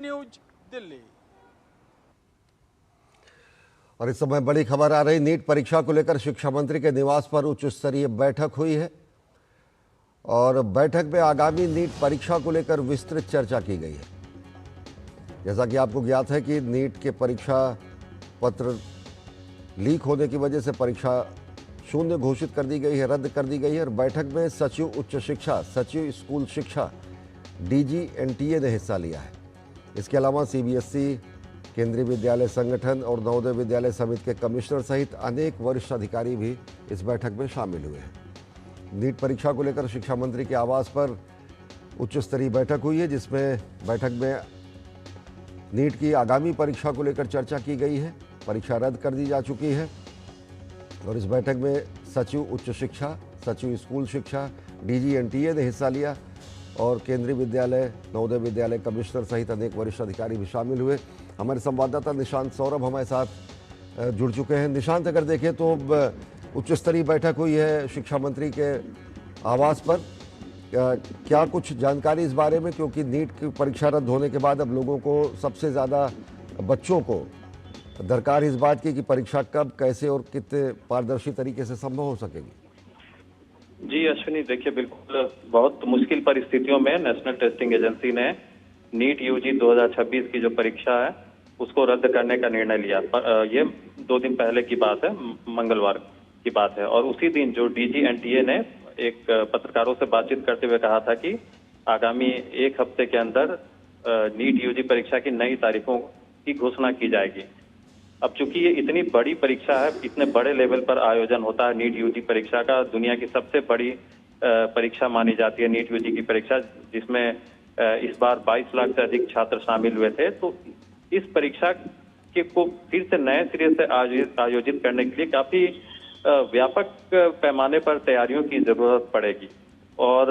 News Delhi. और इस समय बड़ी खबर आ रही, नीट परीक्षा को लेकर शिक्षा मंत्री के निवास पर उच्च स्तरीय बैठक हुई है और बैठक में आगामी नीट परीक्षा को लेकर विस्तृत चर्चा की गई है। जैसा कि आपको ज्ञात है कि नीट के परीक्षा पत्र लीक होने की वजह से परीक्षा शून्य घोषित कर दी गई है, रद्द कर दी गई है। और बैठक में सचिव उच्च शिक्षा, सचिव स्कूल शिक्षा, डीजी एनटीए ने हिस्सा लिया है। इसके अलावा सीबीएसई, केंद्रीय विद्यालय संगठन और नवोदय विद्यालय समिति के कमिश्नर सहित अनेक वरिष्ठ अधिकारी भी इस बैठक में शामिल हुए हैं। नीट परीक्षा को लेकर शिक्षा मंत्री के आवास पर उच्च स्तरीय बैठक हुई है, जिसमें बैठक में नीट की आगामी परीक्षा को लेकर चर्चा की गई है। परीक्षा रद्द कर दी जा चुकी है और इस बैठक में सचिव उच्च शिक्षा, सचिव स्कूल शिक्षा, डीजी एनटीए ने हिस्सा लिया और केंद्रीय विद्यालय, नवोदय विद्यालय कमिश्नर सहित अनेक वरिष्ठ अधिकारी भी शामिल हुए। हमारे संवाददाता निशांत सौरभ हमारे साथ जुड़ चुके हैं। निशांत, अगर देखें तो उच्च स्तरीय बैठक हुई है शिक्षा मंत्री के आवास पर, क्या कुछ जानकारी इस बारे में, क्योंकि नीट की परीक्षा रद्द होने के बाद अब लोगों को, सबसे ज़्यादा बच्चों को दरकार इस बात की कि परीक्षा कब, कैसे और कितने पारदर्शी तरीके से संभव हो सकेगी? जी अश्विनी, देखिए बिल्कुल बहुत मुश्किल परिस्थितियों में नेशनल टेस्टिंग एजेंसी ने नीट यूजी 2026 की जो परीक्षा है उसको रद्द करने का निर्णय लिया। ये 2 दिन पहले की बात है, मंगलवार की बात है। और उसी दिन जो डीजी एनटीए ने एक पत्रकारों से बातचीत करते हुए कहा था कि आगामी 1 हफ्ते के अंदर नीट यूजी परीक्षा की नई तारीखों की घोषणा की जाएगी। अब चूंकि ये इतनी बड़ी परीक्षा है, इतने बड़े लेवल पर आयोजन होता है नीट यूजी परीक्षा का, दुनिया की सबसे बड़ी परीक्षा मानी जाती है नीट यूजी की परीक्षा, जिसमें इस बार 22 लाख से अधिक छात्र शामिल हुए थे। तो इस परीक्षा के को फिर से नए सिरे से आयोजित करने के लिए काफी व्यापक पैमाने पर तैयारियों की जरूरत पड़ेगी। और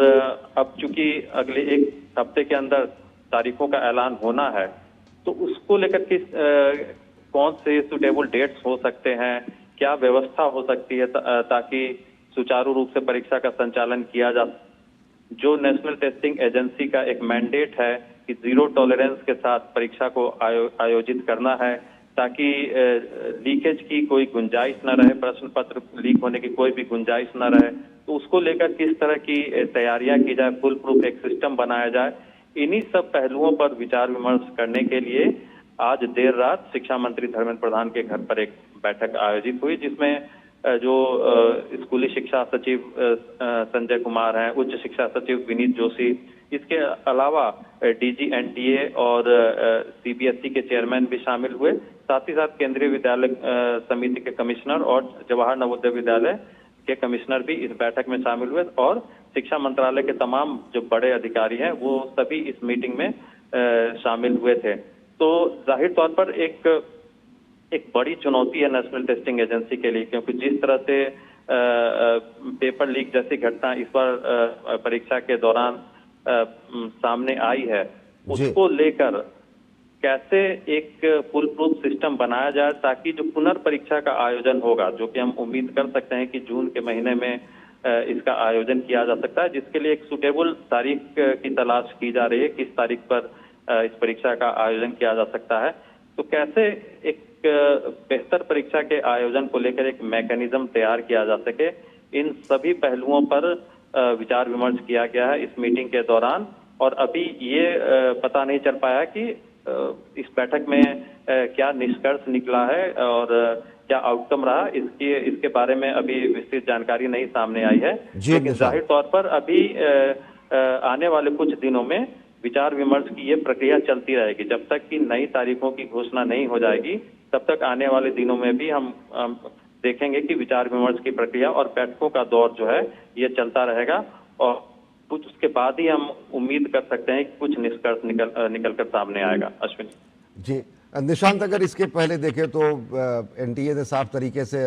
अब चूंकि अगले 1 हफ्ते के अंदर तारीखों का ऐलान होना है, तो उसको लेकर किस कौन से सुटेबल डेट्स हो सकते हैं, क्या व्यवस्था हो सकती है ताकि सुचारू रूप से परीक्षा का संचालन किया जा। जो नेशनल टेस्टिंग एजेंसी का एक मैंडेट है कि 0 टॉलरेंस के साथ परीक्षा को आयोजित करना है, ताकि लीकेज की कोई गुंजाइश न रहे, प्रश्न पत्र लीक होने की कोई भी गुंजाइश न रहे, तो उसको लेकर किस तरह की तैयारियां की जाए, फुल प्रूफ एक सिस्टम बनाया जाए। इन्हीं सब पहलुओं पर विचार विमर्श करने के लिए आज देर रात शिक्षा मंत्री धर्मेंद्र प्रधान के घर पर एक बैठक आयोजित हुई, जिसमें जो स्कूली शिक्षा सचिव संजय कुमार हैं, उच्च शिक्षा सचिव विनीत जोशी, इसके अलावा डीजी एनटीए और सीबीएसई के चेयरमैन भी शामिल हुए। साथ ही साथ केंद्रीय विद्यालय समिति के कमिश्नर और जवाहर नवोदय विद्यालय के कमिश्नर भी इस बैठक में शामिल हुए और शिक्षा मंत्रालय के तमाम जो बड़े अधिकारी हैं वो सभी इस मीटिंग में शामिल हुए थे। तो जाहिर तौर पर एक बड़ी चुनौती है नेशनल टेस्टिंग एजेंसी के लिए, क्योंकि जिस तरह से पेपर लीक जैसी घटना इस बार परीक्षा के दौरान सामने आई है, उसको लेकर कैसे एक फुल प्रूफ सिस्टम बनाया जाए ताकि जो पुनर्परीक्षा का आयोजन होगा, जो कि हम उम्मीद कर सकते हैं कि जून के महीने में इसका आयोजन किया जा सकता है, जिसके लिए एक सुटेबल तारीख की तलाश की जा रही है, किस तारीख पर इस परीक्षा का आयोजन किया जा सकता है। तो कैसे एक बेहतर परीक्षा के आयोजन को लेकर एक मैकेनिज्म तैयार किया जा सके, इन सभी पहलुओं पर विचार विमर्श किया गया है इस मीटिंग के दौरान। और अभी ये पता नहीं चल पाया कि इस बैठक में क्या निष्कर्ष निकला है और क्या आउटकम रहा, इसके बारे में अभी विस्तृत जानकारी नहीं सामने आई है। लेकिन जाहिर तौर पर अभी आने वाले कुछ दिनों में विचार विमर्श की ये प्रक्रिया चलती रहेगी। जब तक कि नई तारीखों की घोषणा नहीं हो जाएगी, तब तक आने वाले दिनों में भी हम देखेंगे कि विचार विमर्श की प्रक्रिया और बैठकों का दौर जो है ये चलता रहेगा और कुछ उसके बाद ही हम उम्मीद कर सकते हैं कि कुछ निष्कर्ष निकल कर सामने आएगा। अश्विनी जी। निशांत, अगर इसके पहले देखें तो एनटीए ने साफ तरीके से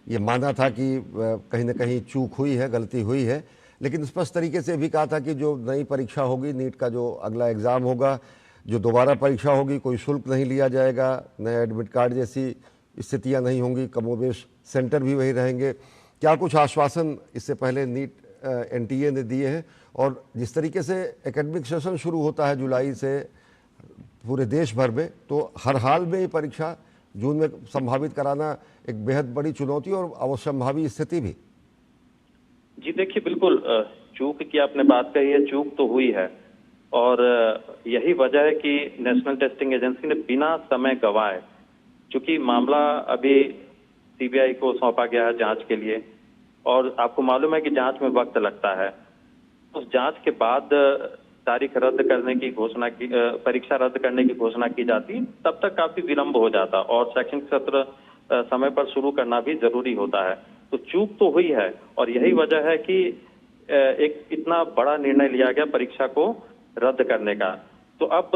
ये माना था कि कहीं ना कहीं चूक हुई है, गलती हुई है, लेकिन स्पष्ट तरीके से भी कहा था कि जो नई परीक्षा होगी, नीट का जो अगला एग्ज़ाम होगा, जो दोबारा परीक्षा होगी, कोई शुल्क नहीं लिया जाएगा, नए एडमिट कार्ड जैसी स्थितियां नहीं होंगी, कमोबेश सेंटर भी वही रहेंगे। क्या कुछ आश्वासन इससे पहले नीट एनटीए ने दिए हैं? और जिस तरीके से एकेडमिक सेशन शुरू होता है जुलाई से, पूरे देश भर में, तो हर हाल में ये परीक्षा जून में संभावित कराना एक बेहद बड़ी चुनौती और असंभावी स्थिति भी। जी देखिए, बिल्कुल चूक की आपने बात कही है, चूक तो हुई है और यही वजह है कि नेशनल टेस्टिंग एजेंसी ने बिना समय गंवाए, चूंकि मामला अभी सीबीआई को सौंपा गया है जांच के लिए और आपको मालूम है कि जांच में वक्त लगता है। उस जांच के बाद तारीख रद्द करने की घोषणा की, परीक्षा रद्द करने की घोषणा की जाती, तब तक काफी विलंब हो जाता और शैक्षणिक सत्र समय पर शुरू करना भी जरूरी होता है। तो चूक तो हुई है और यही वजह है कि एक इतना बड़ा निर्णय लिया गया परीक्षा को रद्द करने का। तो अब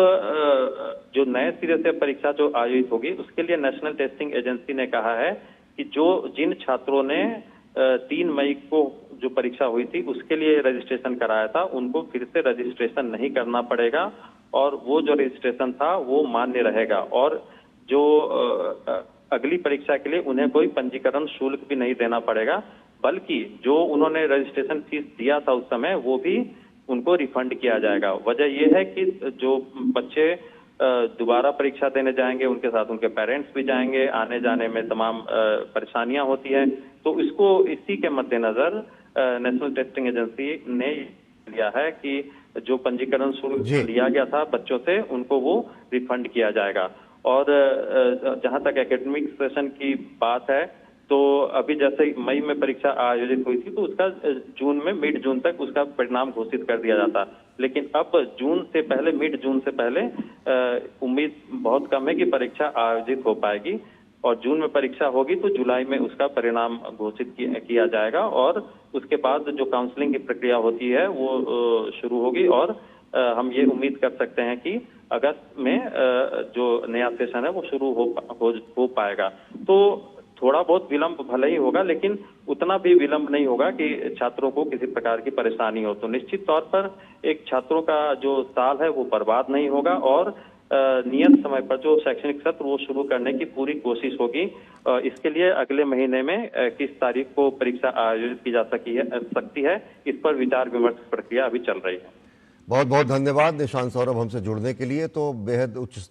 जो नए सिरे से परीक्षा जो आयोजित होगी उसके लिए नेशनल टेस्टिंग एजेंसी ने कहा है कि जिन छात्रों ने 3 मई को जो परीक्षा हुई थी उसके लिए रजिस्ट्रेशन कराया था, उनको फिर से रजिस्ट्रेशन नहीं करना पड़ेगा और वो जो रजिस्ट्रेशन था वो मान्य रहेगा और जो अगली परीक्षा के लिए उन्हें कोई पंजीकरण शुल्क भी नहीं देना पड़ेगा, बल्कि जो उन्होंने रजिस्ट्रेशन फीस दिया था उस समय वो भी उनको रिफंड किया जाएगा। वजह यह है कि जो बच्चे दोबारा परीक्षा देने जाएंगे उनके साथ उनके पेरेंट्स भी जाएंगे, आने जाने में तमाम परेशानियां होती हैं, तो इसी के मद्देनजर नेशनल टेस्टिंग एजेंसी ने लिया है कि जो पंजीकरण शुल्क लिया गया था बच्चों से उनको वो रिफंड किया जाएगा। और जहां तक एकेडमिक सेशन की बात है तो अभी जैसे मई में परीक्षा आयोजित हुई थी तो उसका जून में मिड जून तक उसका परिणाम घोषित कर दिया जाता, लेकिन अब जून से पहले, मिड जून से पहले उम्मीद बहुत कम है कि परीक्षा आयोजित हो पाएगी और जून में परीक्षा होगी तो जुलाई में उसका परिणाम घोषित किया जाएगा और उसके बाद जो काउंसलिंग की प्रक्रिया होती है वो शुरू होगी और हम ये उम्मीद कर सकते हैं कि अगस्त में जो नया सेशन है वो शुरू हो पाएगा। तो थोड़ा बहुत विलंब भले ही होगा लेकिन उतना भी विलंब नहीं होगा कि छात्रों को किसी प्रकार की परेशानी हो। तो निश्चित तौर पर एक छात्रों का जो साल है वो बर्बाद नहीं होगा और नियत समय पर जो शैक्षणिक सत्र वो शुरू करने की पूरी कोशिश होगी। इसके लिए अगले महीने में किस तारीख को परीक्षा आयोजित की जा सकती है इस पर विचार विमर्श प्रक्रिया अभी चल रही है। बहुत बहुत धन्यवाद निशांत सौरभ हमसे जुड़ने के लिए। तो बेहद उच्च